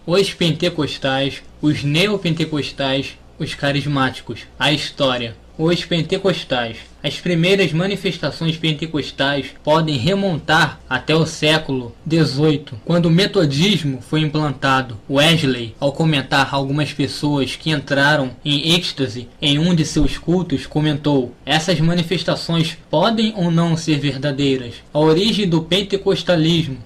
Os pentecostais, os neopentecostais, os carismáticos. A história. Os pentecostais. As primeiras manifestações pentecostais podem remontar até o século XVIII, quando o metodismo foi implantado. Wesley, ao comentar algumas pessoas que entraram em êxtase em um de seus cultos, comentou: essas manifestações podem ou não ser verdadeiras. A origem do pentecostalismo.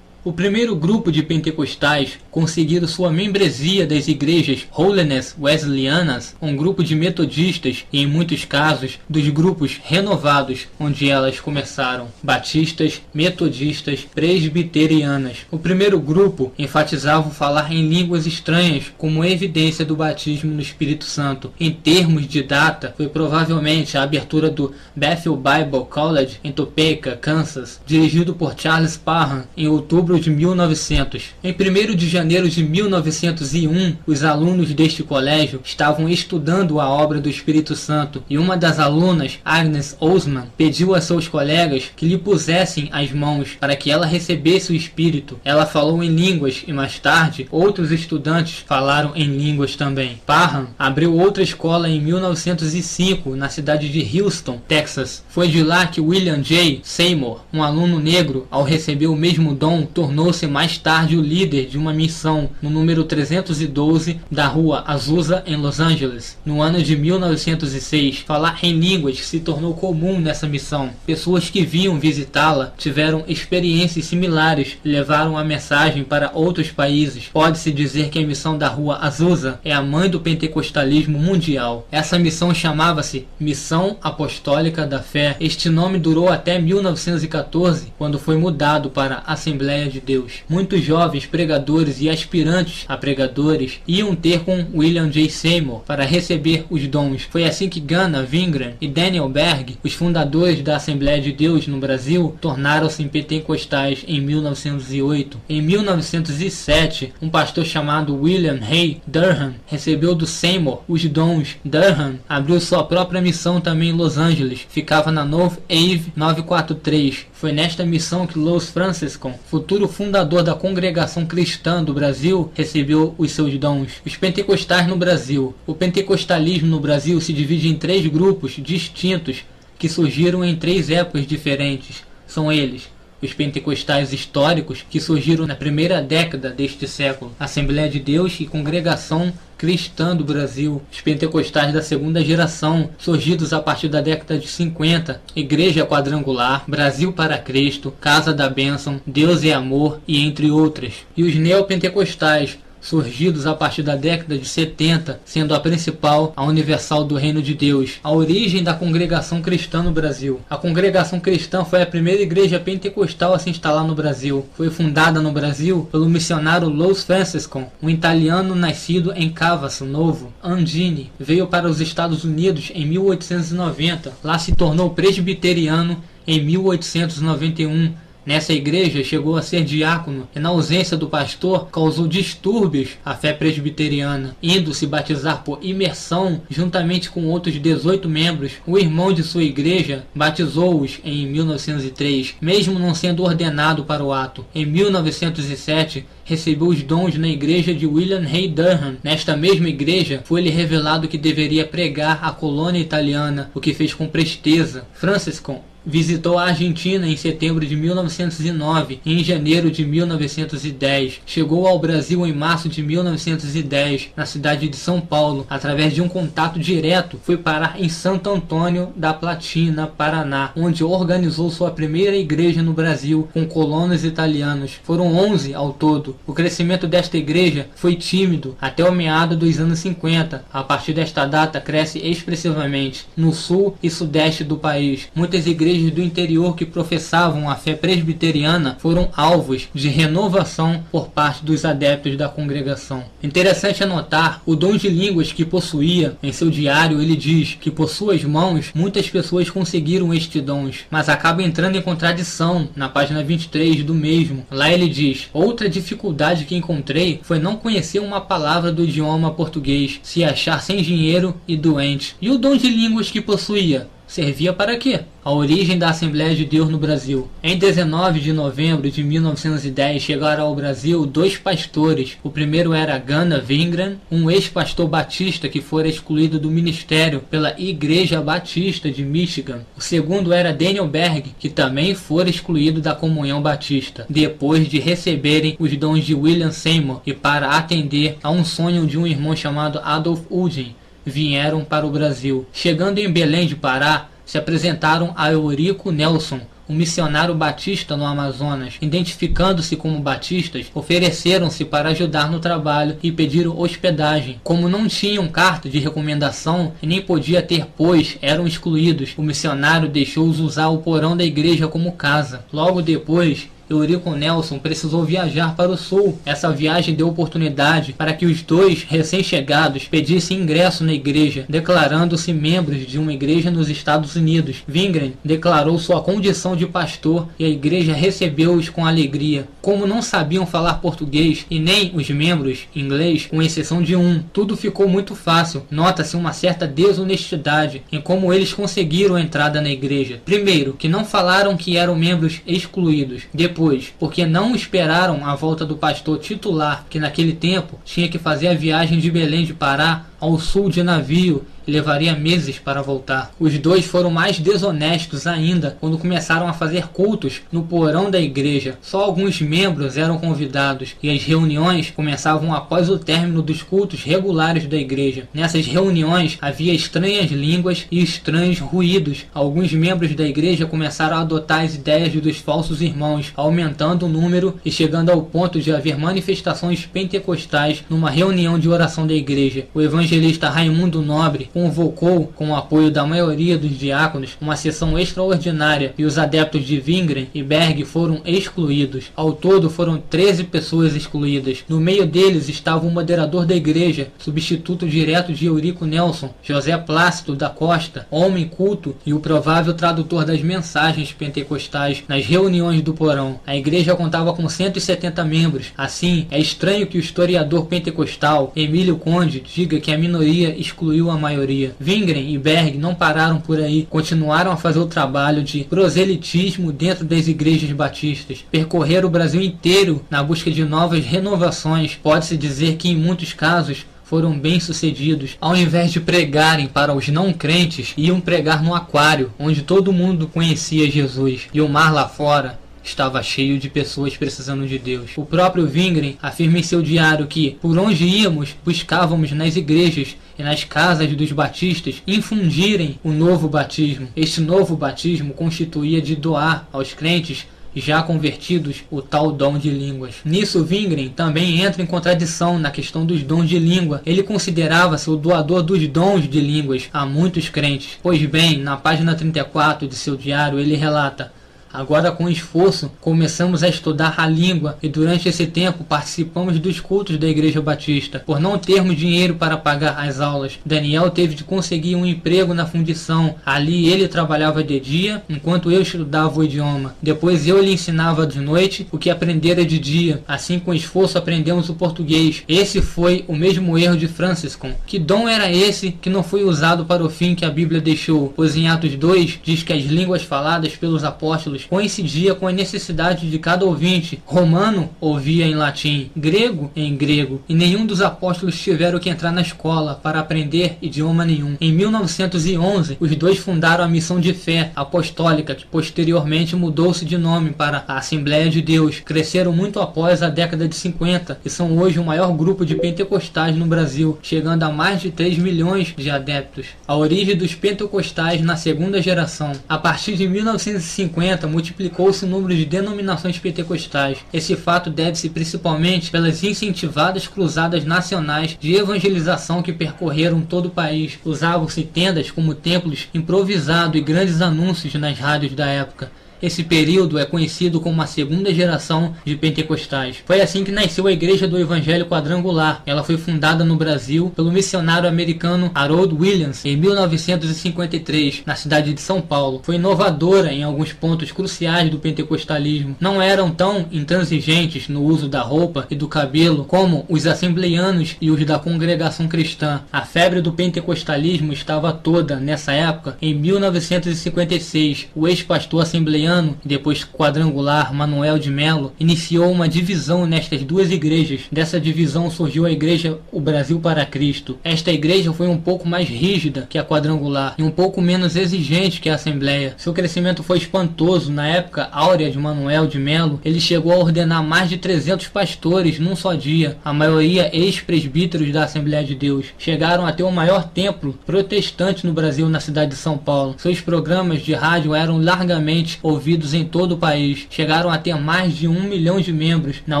O primeiro grupo de pentecostais conseguiram sua membresia das igrejas Holiness Wesleyanas, um grupo de metodistas e, em muitos casos, dos grupos renovados, onde elas começaram, batistas, metodistas, presbiterianas. O primeiro grupo enfatizava o falar em línguas estranhas como evidência do batismo no Espírito Santo. Em termos de data, foi provavelmente a abertura do Bethel Bible College em Topeka, Kansas, dirigido por Charles Parham, em outubro de 1900. Em 1º de janeiro de 1901, os alunos deste colégio estavam estudando a obra do Espírito Santo e uma das alunas, Agnes Osman, pediu a seus colegas que lhe pusessem as mãos para que ela recebesse o Espírito. Ela falou em línguas e mais tarde outros estudantes falaram em línguas também. Parham abriu outra escola em 1905 na cidade de Houston, Texas. Foi de lá que William J. Seymour, um aluno negro, ao receber o mesmo dom, tornou-se mais tarde o líder de uma missão no número 312 da rua Azusa, em Los Angeles. No ano de 1906, falar em línguas se tornou comum nessa missão. Pessoas que vinham visitá-la tiveram experiências similares e levaram a mensagem para outros países. Pode-se dizer que a missão da rua Azusa é a mãe do pentecostalismo mundial. Essa missão chamava-se Missão Apostólica da Fé. Este nome durou até 1914, quando foi mudado para Assembleia de Deus. Muitos jovens pregadores e aspirantes a pregadores iam ter com William J. Seymour para receber os dons. Foi assim que Gunnar Wingren e Daniel Berg, os fundadores da Assembleia de Deus no Brasil, tornaram-se pentecostais em 1908. Em 1907, um pastor chamado William Hay Durham recebeu do Seymour os dons. Durham abriu sua própria missão também em Los Angeles. Ficava na North Ave 943. Foi nesta missão que Louis Franciscan, futuro fundador da Congregação Cristã do Brasil, recebeu os seus dons. Os pentecostais no Brasil. O pentecostalismo no Brasil se divide em 3 grupos distintos que surgiram em 3 épocas diferentes. São eles: os pentecostais históricos, que surgiram na primeira década deste século, Assembleia de Deus e Congregação Cristã do Brasil. Os pentecostais da segunda geração, surgidos a partir da década de 50, Igreja Quadrangular, Brasil para Cristo, Casa da Bênção, Deus é Amor e entre outras. E os neopentecostais, surgidos a partir da década de 70, sendo a principal a Universal do Reino de Deus. A origem da Congregação Cristã no Brasil. A Congregação Cristã foi a primeira igreja pentecostal a se instalar no Brasil. Foi fundada no Brasil pelo missionário Louis Franciscan, um italiano nascido em Cavasso Novo, Andini. Veio para os Estados Unidos em 1890. Lá se tornou presbiteriano em 1891. Nessa igreja chegou a ser diácono e, na ausência do pastor, causou distúrbios à fé presbiteriana, indo se batizar por imersão juntamente com outros 18 membros. O irmão de sua igreja batizou-os em 1903, mesmo não sendo ordenado para o ato. Em 1907, recebeu os dons na igreja de William Hay Durham. Nesta mesma igreja, foi-lhe revelado que deveria pregar a colônia italiana, o que fez com presteza. Franciscan visitou a Argentina em setembro de 1909 e em janeiro de 1910. Chegou ao Brasil em março de 1910, na cidade de São Paulo. Através de um contato direto, foi parar em Santo Antônio da Platina, Paraná, onde organizou sua primeira igreja no Brasil, com colonos italianos. Foram 11 ao todo. O crescimento desta igreja foi tímido até o meado dos anos 50. A partir desta data, cresce expressivamente no sul e sudeste do país. Muitas igrejas do interior que professavam a fé presbiteriana foram alvos de renovação por parte dos adeptos da congregação. Interessante anotar o dom de línguas que possuía. Em seu diário ele diz que por suas mãos muitas pessoas conseguiram estes dons, mas acaba entrando em contradição na página 23 do mesmo. Lá ele diz: outra dificuldade que encontrei foi não conhecer uma palavra do idioma português, se achar sem dinheiro e doente. E o dom de línguas que possuía? servia para quê? A origem da Assembleia de Deus no Brasil. Em 19 de novembro de 1910 chegaram ao Brasil 2 pastores. O primeiro era Gunnar Wingren, um ex-pastor batista que fora excluído do ministério pela Igreja Batista de Michigan. O segundo era Daniel Berg, que também fora excluído da Comunhão Batista, depois de receberem os dons de William Seymour e para atender a um sonho de um irmão chamado Adolf Ullgen, vieram para o Brasil. Chegando em Belém de Pará, se apresentaram a Eurico Nelson, um missionário batista no Amazonas. Identificando-se como batistas, ofereceram-se para ajudar no trabalho e pediram hospedagem. Como não tinham carta de recomendação e nem podia ter, pois eram excluídos, o missionário deixou-os usar o porão da igreja como casa. Logo depois, Eurico Nelson precisou viajar para o sul. Essa viagem deu oportunidade para que os 2 recém-chegados pedissem ingresso na igreja, declarando-se membros de uma igreja nos Estados Unidos. Wingren declarou sua condição de pastor e a igreja recebeu-os com alegria. Como não sabiam falar português e nem os membros inglês, com exceção de um, tudo ficou muito fácil. Nota-se uma certa desonestidade em como eles conseguiram a entrada na igreja. Primeiro, que não falaram que eram membros excluídos. Depois, porque não esperaram a volta do pastor titular, que naquele tempo tinha que fazer a viagem de Belém de Pará ao sul de navio e levaria meses para voltar. Os 2 foram mais desonestos ainda quando começaram a fazer cultos no porão da igreja. Só alguns membros eram convidados e as reuniões começavam após o término dos cultos regulares da igreja. Nessas reuniões havia estranhas línguas e estranhos ruídos. Alguns membros da igreja começaram a adotar as ideias dos falsos irmãos, aumentando o número e chegando ao ponto de haver manifestações pentecostais numa reunião de oração da igreja. O evangelista Raimundo Nobre convocou, com o apoio da maioria dos diáconos, uma sessão extraordinária e os adeptos de Wingren e Berg foram excluídos. Ao todo foram 13 pessoas excluídas. No meio deles estava o moderador da igreja, substituto direto de Eurico Nelson, José Plácido da Costa, homem culto e o provável tradutor das mensagens pentecostais nas reuniões do porão. A igreja contava com 170 membros. Assim, é estranho que o historiador pentecostal Emílio Conde diga que a minoria excluiu a maioria. Wingren e Berg não pararam por aí, continuaram a fazer o trabalho de proselitismo dentro das igrejas batistas. Percorreram o Brasil inteiro na busca de novas renovações. Pode-se dizer que em muitos casos foram bem-sucedidos. Ao invés de pregarem para os não crentes, iam pregar no aquário, onde todo mundo conhecia Jesus, e o mar lá fora estava cheio de pessoas precisando de Deus. O próprio Wingren afirma em seu diário que, por onde íamos, buscávamos nas igrejas e nas casas dos batistas infundirem o novo batismo. Este novo batismo constituía de doar aos crentes já convertidos o tal dom de línguas. Nisso, Wingren também entra em contradição na questão dos dons de língua. Ele considerava-se o doador dos dons de línguas a muitos crentes. Pois bem, na página 34 de seu diário, ele relata: agora, com esforço, começamos a estudar a língua e durante esse tempo participamos dos cultos da Igreja Batista. Por não termos dinheiro para pagar as aulas, Daniel teve de conseguir um emprego na fundição. Ali ele trabalhava de dia, enquanto eu estudava o idioma. Depois eu lhe ensinava de noite o que aprendera de dia. Assim, com esforço, aprendemos o português. Esse foi o mesmo erro de Franciscan. Que dom era esse que não foi usado para o fim que a Bíblia deixou? Pois em Atos 2 diz que as línguas faladas pelos apóstolos coincidia com a necessidade de cada ouvinte. Romano ouvia em latim, grego em grego, e nenhum dos apóstolos tiveram que entrar na escola para aprender idioma nenhum. Em 1911, os 2 fundaram a Missão de Fé Apostólica, que posteriormente mudou-se de nome para a Assembleia de Deus. Cresceram muito após a década de 50 e são hoje o maior grupo de pentecostais no Brasil, chegando a mais de 3 milhões de adeptos. A origem dos pentecostais na segunda geração. A partir de 1950, multiplicou-se o número de denominações pentecostais. Esse fato deve-se principalmente pelas incentivadas cruzadas nacionais de evangelização que percorreram todo o país. Usavam-se tendas como templos improvisados e grandes anúncios nas rádios da época. Esse período é conhecido como a segunda geração de pentecostais. Foi assim que nasceu a Igreja do Evangelho Quadrangular. Ela foi fundada no Brasil pelo missionário americano Harold Williams em 1953, na cidade de São Paulo. Foi inovadora em alguns pontos cruciais do pentecostalismo. Não eram tão intransigentes no uso da roupa e do cabelo como os assembleianos e os da congregação cristã. A febre do pentecostalismo estava toda nessa época. Em 1956, o ex-pastor assembleiano e depois quadrangular Manuel de Melo iniciou uma divisão nestas duas igrejas. Dessa divisão surgiu a igreja O Brasil para Cristo. Esta igreja foi um pouco mais rígida que a quadrangular e um pouco menos exigente que a Assembleia. Seu crescimento foi espantoso. Na época áurea de Manuel de Melo, ele chegou a ordenar mais de 300 pastores num só dia, a maioria ex-presbíteros da Assembleia de Deus. Chegaram a ter o maior templo protestante no Brasil, na cidade de São Paulo. Seus programas de rádio eram largamente ouvidos em todo o país. Chegaram a ter mais de 1 milhão de membros. Na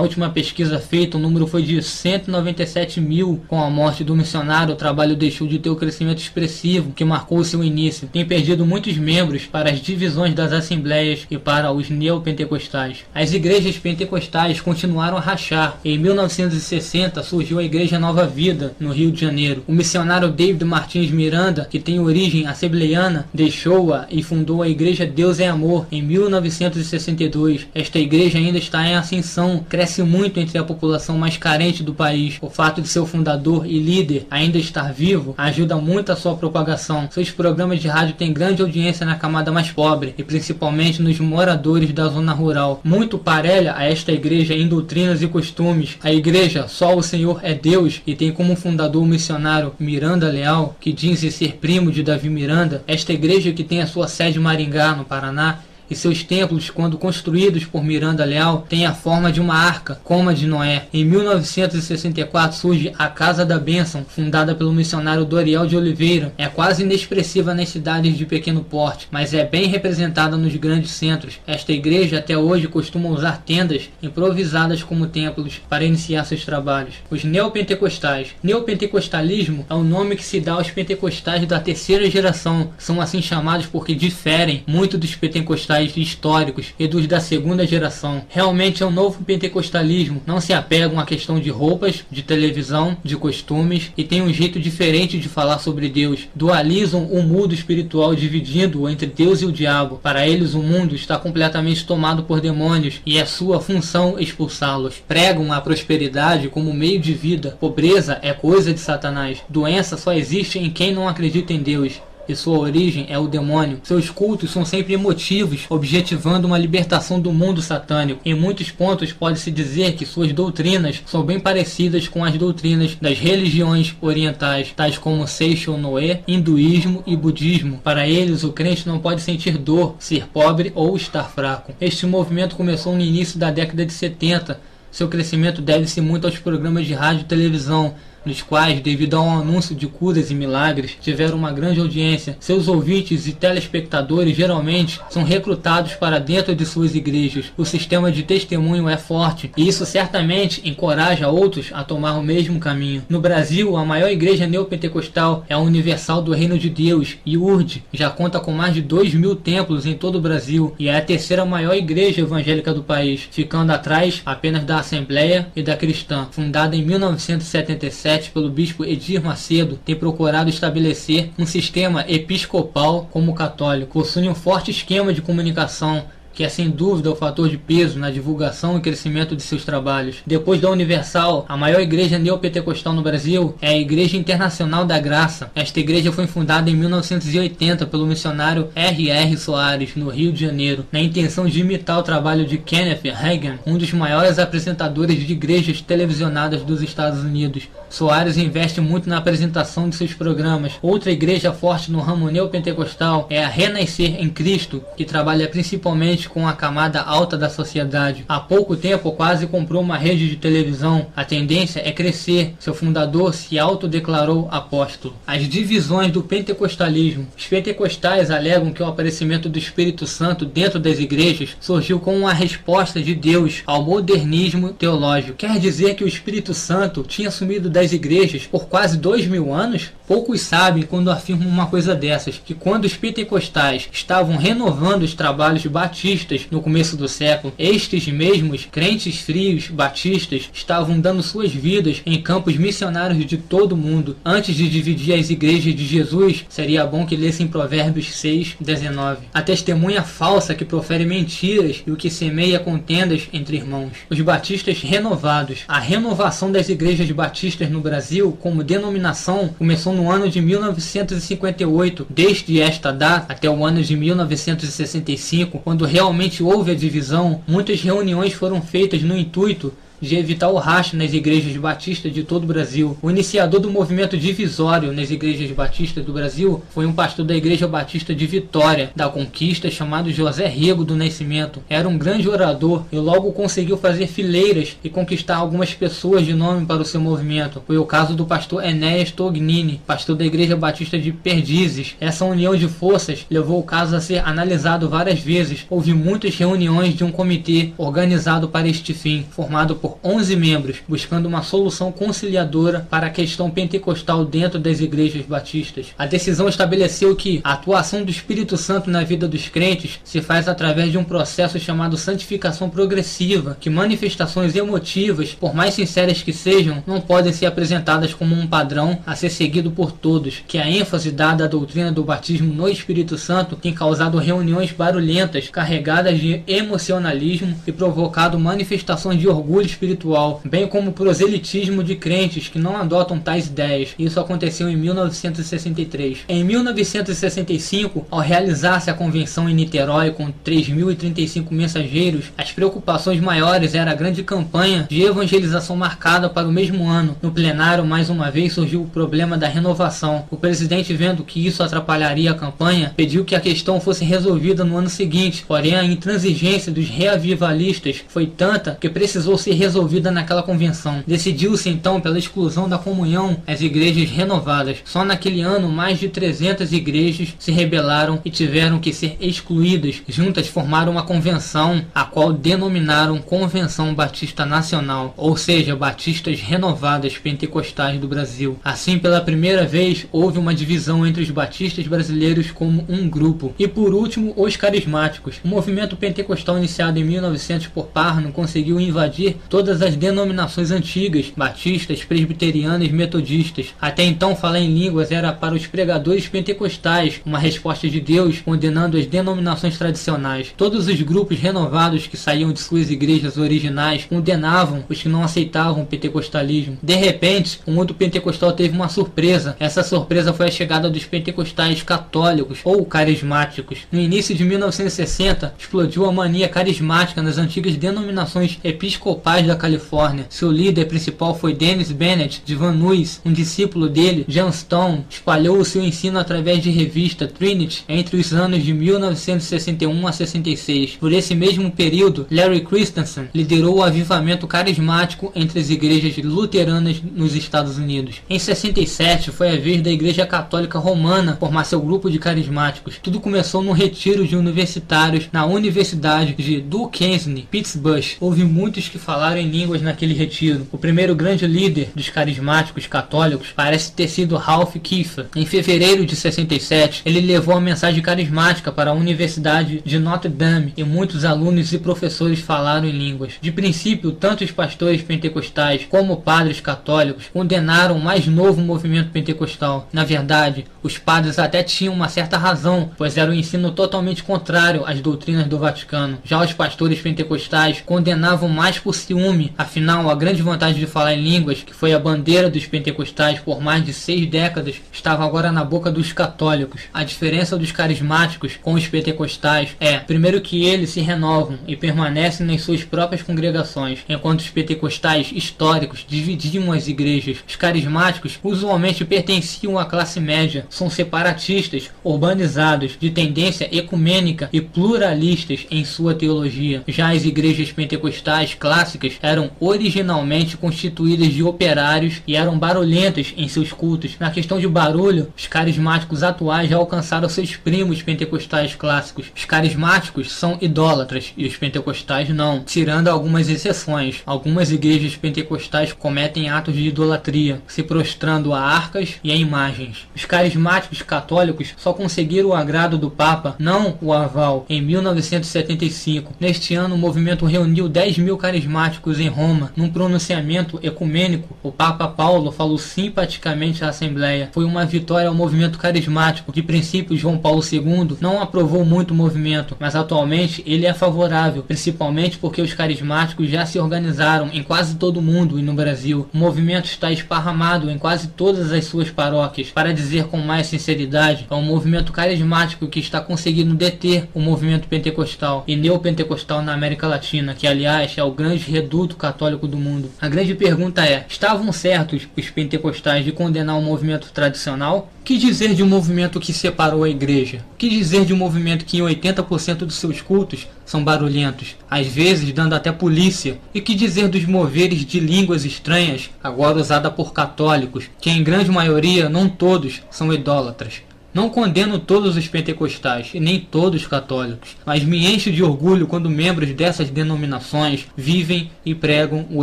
última pesquisa feita, o número foi de 197 mil. Com a morte do missionário, o trabalho deixou de ter o crescimento expressivo que marcou seu início. Tem perdido muitos membros para as divisões das assembleias e para os neopentecostais. As igrejas pentecostais continuaram a rachar. Em 1960 surgiu a Igreja Nova Vida, no Rio de Janeiro. O missionário David Martins Miranda, que tem origem assembleiana, deixou-a e fundou a Igreja Deus é Amor em 1962. Esta igreja ainda está em ascensão, cresce muito entre a população mais carente do país. O fato de seu fundador e líder ainda estar vivo ajuda muito a sua propagação. Seus programas de rádio têm grande audiência na camada mais pobre e principalmente nos moradores da zona rural. Muito parelha a esta igreja em doutrinas e costumes. A igreja Só o Senhor é Deus e tem como fundador o missionário Miranda Leal, que diz ser primo de Davi Miranda. Esta igreja, que tem a sua sede em Maringá, no Paraná, e seus templos, quando construídos por Miranda Leal, têm a forma de uma arca, como a de Noé. Em 1964 surge a Casa da Bênção, fundada pelo missionário Doriel de Oliveira. É quase inexpressiva nas cidades de pequeno porte, mas é bem representada nos grandes centros. Esta igreja até hoje costuma usar tendas improvisadas como templos para iniciar seus trabalhos. Os neopentecostais. Neopentecostalismo é o nome que se dá aos pentecostais da terceira geração. São assim chamados porque diferem muito dos pentecostais históricos e dos da segunda geração. Realmente é um novo pentecostalismo. Não se apegam à questão de roupas, de televisão, de costumes, e tem um jeito diferente de falar sobre Deus. Dualizam o mundo espiritual, dividindo-o entre Deus e o diabo. Para eles, o mundo está completamente tomado por demônios e é sua função expulsá-los. Pregam a prosperidade como meio de vida. Pobreza é coisa de Satanás. Doença só existe em quem não acredita em Deus, e sua origem é o demônio. Seus cultos são sempre emotivos, objetivando uma libertação do mundo satânico. Em muitos pontos pode-se dizer que suas doutrinas são bem parecidas com as doutrinas das religiões orientais, tais como Seicho Noé, hinduísmo e budismo. Para eles, o crente não pode sentir dor, ser pobre ou estar fraco. Este movimento começou no início da década de 70. Seu crescimento deve-se muito aos programas de rádio e televisão, nos quais, devido ao anúncio de curas e milagres, tiveram uma grande audiência. Seus ouvintes e telespectadores geralmente são recrutados para dentro de suas igrejas. O sistema de testemunho é forte e isso certamente encoraja outros a tomar o mesmo caminho. No Brasil, a maior igreja neopentecostal é a Universal do Reino de Deus, IURD. Já conta com mais de 2.000 templos em todo o Brasil e é a terceira maior igreja evangélica do país, ficando atrás apenas da Assembleia e da Cristã. Fundada em 1977 pelo bispo Edir Macedo, tem procurado estabelecer um sistema episcopal como católico. Possui um forte esquema de comunicação, que é sem dúvida o fator de peso na divulgação e crescimento de seus trabalhos. Depois da Universal, a maior igreja neopentecostal no Brasil é a Igreja Internacional da Graça. Esta igreja foi fundada em 1980 pelo missionário R.R. Soares, no Rio de Janeiro, na intenção de imitar o trabalho de Kenneth Hagin, um dos maiores apresentadores de igrejas televisionadas dos Estados Unidos. Soares investe muito na apresentação de seus programas. Outra igreja forte no ramo neopentecostal é a Renascer em Cristo, que trabalha principalmente com a camada alta da sociedade. Há pouco tempo quase comprou uma rede de televisão. A tendência é crescer. Seu fundador se autodeclarou apóstolo. As divisões do pentecostalismo. Os pentecostais alegam que o aparecimento do Espírito Santo dentro das igrejas surgiu como uma resposta de Deus ao modernismo teológico. Quer dizer que o Espírito Santo tinha sumido das igrejas por quase 2.000 anos? Poucos sabem quando afirmam uma coisa dessas, que quando os pentecostais estavam renovando os trabalhos batistas batistas no começo do século. Estes mesmos crentes frios batistas estavam dando suas vidas em campos missionários de todo o mundo. Antes de dividir as igrejas de Jesus, seria bom que lessem Provérbios 6:19. A testemunha falsa que profere mentiras e o que semeia contendas entre irmãos. Os batistas renovados. A renovação das igrejas batistas no Brasil como denominação começou no ano de 1958. Desde esta data até o ano de 1965, quando realmente houve a divisão, muitas reuniões foram feitas no intuito de evitar o racha nas igrejas batistas de todo o Brasil. O iniciador do movimento divisório nas igrejas batistas do Brasil foi um pastor da Igreja Batista de Vitória, da Conquista, chamado José Rego do Nascimento. Era um grande orador e logo conseguiu fazer fileiras e conquistar algumas pessoas de nome para o seu movimento. Foi o caso do pastor Enéas Tognini, pastor da Igreja Batista de Perdizes. Essa união de forças levou o caso a ser analisado várias vezes. Houve muitas reuniões de um comitê organizado para este fim, formado por 11 membros, buscando uma solução conciliadora para a questão pentecostal dentro das igrejas batistas. A decisão estabeleceu que a atuação do Espírito Santo na vida dos crentes se faz através de um processo chamado santificação progressiva, que manifestações emotivas, por mais sinceras que sejam, não podem ser apresentadas como um padrão a ser seguido por todos, que a ênfase dada à doutrina do batismo no Espírito Santo tem causado reuniões barulhentas, carregadas de emocionalismo e provocado manifestações de orgulho espiritual, bem como proselitismo de crentes que não adotam tais ideias. Isso aconteceu em 1963. Em 1965, ao realizar-se a convenção em Niterói com 3.035 mensageiros, as preocupações maiores era a grande campanha de evangelização marcada para o mesmo ano. No plenário, mais uma vez, surgiu o problema da renovação. O presidente, vendo que isso atrapalharia a campanha, pediu que a questão fosse resolvida no ano seguinte, porém a intransigência dos reavivalistas foi tanta que precisou ser resolvida naquela convenção. Decidiu-se então pela exclusão da comunhão às igrejas renovadas. Só naquele ano, mais de 300 igrejas se rebelaram e tiveram que ser excluídas. Juntas formaram uma convenção, a qual denominaram Convenção Batista Nacional, ou seja, Batistas Renovadas Pentecostais do Brasil. Assim, pela primeira vez, houve uma divisão entre os batistas brasileiros como um grupo. E por último, os carismáticos. O movimento pentecostal iniciado em 1900 por Parno conseguiu invadir todas as denominações antigas, batistas, presbiterianas e metodistas. Até então, falar em línguas era para os pregadores pentecostais, uma resposta de Deus condenando as denominações tradicionais. Todos os grupos renovados que saíam de suas igrejas originais condenavam os que não aceitavam o pentecostalismo. De repente, o mundo pentecostal teve uma surpresa. Essa surpresa foi a chegada dos pentecostais católicos ou carismáticos. No início de 1960, explodiu a mania carismática nas antigas denominações episcopais da Califórnia. Seu líder principal foi Dennis Bennett de Van Nuys. Um discípulo dele, John Stone, espalhou o seu ensino através de revista Trinity entre os anos de 1961 a 66. Por esse mesmo período, Larry Christensen liderou o avivamento carismático entre as igrejas luteranas nos Estados Unidos. Em 67, foi a vez da Igreja Católica Romana formar seu grupo de carismáticos. Tudo começou num retiro de universitários na Universidade de Duquesne, Pittsburgh. Houve muitos que falaram em línguas naquele retiro. O primeiro grande líder dos carismáticos católicos parece ter sido Ralph Kiefer. Em fevereiro de 67, ele levou a mensagem carismática para a Universidade de Notre Dame e muitos alunos e professores falaram em línguas. De princípio, tanto os pastores pentecostais como padres católicos condenaram o mais novo movimento pentecostal. Na verdade, os padres até tinham uma certa razão, pois era um ensino totalmente contrário às doutrinas do Vaticano. Já os pastores pentecostais condenavam mais por ciúme. Afinal, a grande vantagem de falar em línguas, que foi a bandeira dos pentecostais por mais de 6 décadas, estava agora na boca dos católicos. A diferença dos carismáticos com os pentecostais é, primeiro, que eles se renovam e permanecem nas suas próprias congregações, enquanto os pentecostais históricos dividiam as igrejas. Os carismáticos usualmente pertenciam à classe média, são separatistas, urbanizados, de tendência ecumênica e pluralistas em sua teologia. Já as igrejas pentecostais clássicas eram originalmente constituídas de operários e eram barulhentas em seus cultos. Na questão de barulho, os carismáticos atuais já alcançaram seus primos pentecostais clássicos. Os carismáticos são idólatras e os pentecostais não, tirando algumas exceções. Algumas igrejas pentecostais cometem atos de idolatria, se prostrando a arcas e a imagens. Os carismáticos católicos só conseguiram o agrado do Papa, não o aval, em 1975. Neste ano, o movimento reuniu 10 mil carismáticos em Roma. Num pronunciamento ecumênico, o Papa Paulo falou simpaticamente à Assembleia. Foi uma vitória ao movimento carismático. De princípio, João Paulo II não aprovou muito o movimento, mas atualmente ele é favorável, principalmente porque os carismáticos já se organizaram em quase todo o mundo e no Brasil. O movimento está esparramado em quase todas as suas paróquias. Para dizer com mais sinceridade, é um movimento carismático que está conseguindo deter o movimento pentecostal e neopentecostal na América Latina, que aliás é o grande reduto católico do mundo. A grande pergunta é: estavam certos os pentecostais de condenar o movimento tradicional? Que dizer de um movimento que separou a igreja? Que dizer de um movimento que em 80% dos seus cultos são barulhentos, às vezes dando até polícia? E que dizer dos moveres de línguas estranhas, agora usada por católicos, que em grande maioria, não todos, são idólatras? Não condeno todos os pentecostais e nem todos os católicos, mas me encho de orgulho quando membros dessas denominações vivem e pregam o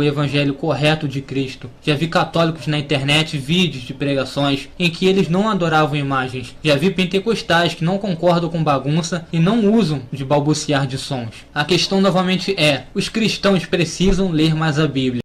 evangelho correto de Cristo. Já vi católicos na internet vídeos de pregações em que eles não adoravam imagens. Já vi pentecostais que não concordam com bagunça e não usam de balbuciar de sons. A questão novamente é: os cristãos precisam ler mais a Bíblia.